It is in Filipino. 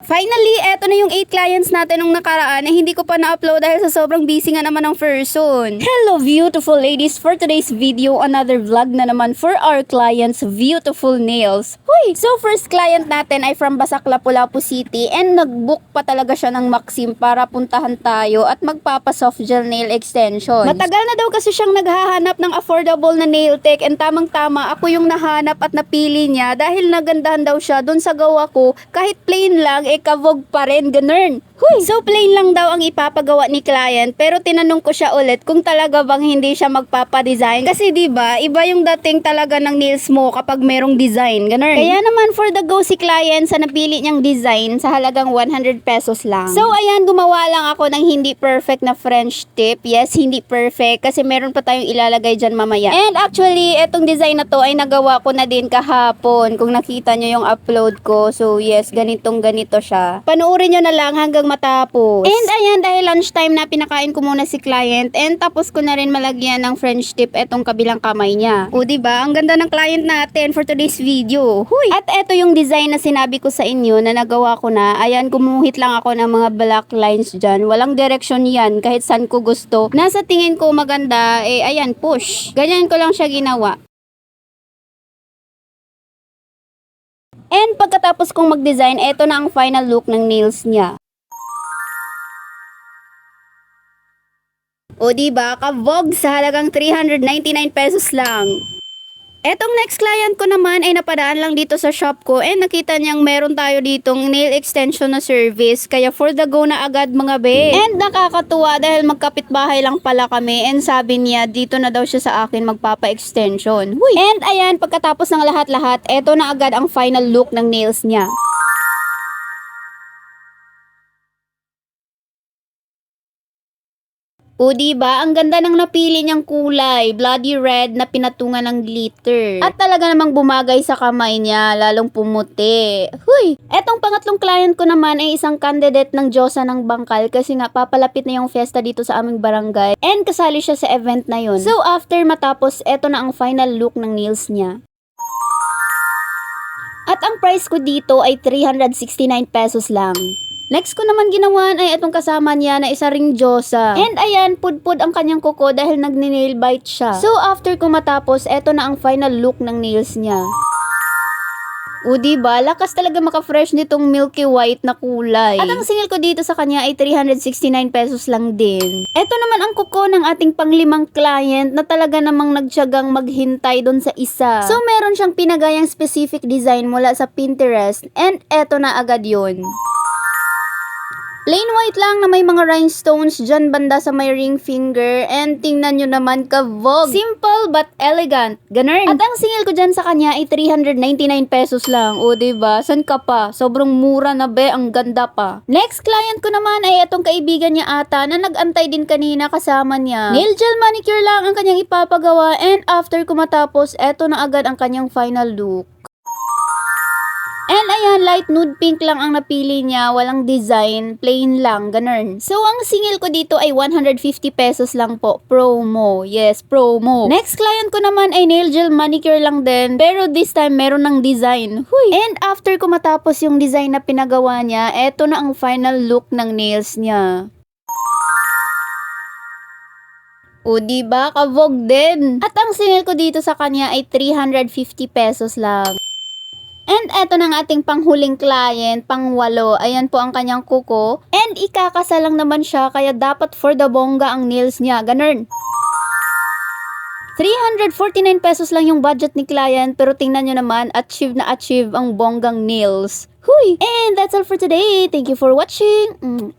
Finally, eto na yung 8 clients natin nung nakaraan na hindi ko pa na-upload dahil sa sobrang busy nga naman ng person. Hello beautiful ladies! For today's video, another vlog na naman for our clients' beautiful nails. Huy! So first client natin ay from Basak, Lapu-Lapu City and nag-book pa talaga siya ng Maxim para puntahan tayo at magpapa-soft gel nail extension. Matagal na daw kasi siyang naghahanap ng affordable na nail tech and tamang-tama ako yung nahanap at napili niya dahil nagandahan daw siya dun sa gawa ko kahit plain lang kavog pa rin, ganun. Huy! So plain lang daw ang ipapagawa ni client pero tinanong ko siya ulit kung talaga bang hindi siya magpapadesign kasi 'di ba iba yung dating talaga ng nails mo kapag merong design, ganun. Kaya naman for the go si client sa napili niyang design sa halagang 100 pesos lang. So ayan, gumawa lang ako ng hindi perfect na French tip. Yes, hindi perfect kasi meron pa tayong ilalagay dyan mamaya. And actually, etong design na to ay nagawa ko na din kahapon kung nakita nyo yung upload ko. So yes, ganito siya. Panoorin nyo na lang hanggang matapos. And ayan, dahil lunchtime na pinakain ko muna si client and tapos ko na rin malagyan ng French tip etong kabilang kamay niya. O diba, ang ganda ng client natin for today's video. Huy! At eto yung design na sinabi ko sa inyo na nagawa ko na. Ayan, gumuhit lang ako ng mga black lines dyan. Walang direction yan kahit saan ko gusto. Nasa tingin ko maganda, ayan, push. Ganyan ko lang siya ginawa. And pagkatapos kong mag-design, eto na ang final look ng nails niya. O diba, kabog sa halagang 399 pesos lang. Etong next client ko naman ay napadaan lang dito sa shop ko and nakita niyang meron tayo ditong nail extension na service kaya for the go na agad mga be. And nakakatuwa dahil magkapitbahay lang pala kami and sabi niya dito na daw siya sa akin magpapa-extension. Huy! And ayan, pagkatapos ng lahat-lahat, eto na agad ang final look ng nails niya. O diba, ang ganda ng napili niyang kulay, bloody red na pinatungan ng glitter. At talaga namang bumagay sa kamay niya, lalong pumuti. Huy! Etong pangatlong client ko naman ay isang candidate ng Diyosa ng Bangkal kasi nga papalapit na yung fiesta dito sa aming barangay and kasali siya sa event na yun. So after matapos, eto na ang final look ng nails niya. At ang price ko dito ay 369 pesos lang. Next ko naman ginawan ay itong kasama niya na isa ring Diyosa. And ayan, pudpud ang kanyang kuko dahil nagne-nail bite siya. So after ko matapos, eto na ang final look ng nails niya. O diba, lakas talaga maka-fresh nitong milky white na kulay. At ang singil ko dito sa kanya ay 369 pesos lang din. Eto naman ang kuko ng ating panglimang client na talaga namang nagtiyagang maghintay doon sa isa. So meron siyang pinagayang specific design mula sa Pinterest and eto na agad yun. Plain white lang na may mga rhinestones dyan banda sa may ring finger and tingnan nyo naman kabog. Simple but elegant. Ganun. At ang singil ko dyan sa kanya ay 399 pesos lang. O diba? San ka pa? Sobrang mura na be. Ang ganda pa. Next client ko naman ay itong kaibigan niya ata na nag-antay din kanina kasama niya. Nail gel manicure lang ang kanyang ipapagawa and after ko matapos, eto na agad ang kanyang final look. And ayan, light nude pink lang ang napili niya, walang design, plain lang, ganun. So, ang singil ko dito ay 150 pesos lang po, promo. Yes, promo. Next client ko naman ay nail gel manicure lang din, pero this time meron ng design. Huy! And after ko matapos yung design na pinagawa niya, eto na ang final look ng nails niya. O diba, kabog din. At ang singil ko dito sa kanya ay 350 pesos lang. And eto na ang ating panghuling client, pang-8. Ayan po ang kanyang kuko. And ikakasal lang naman siya, kaya dapat for the bongga ang nails niya. Ganun. 349 pesos lang yung budget ni client, pero tingnan nyo naman, achieve na achieve ang bonggang nails. Huy! And that's all for today. Thank you for watching.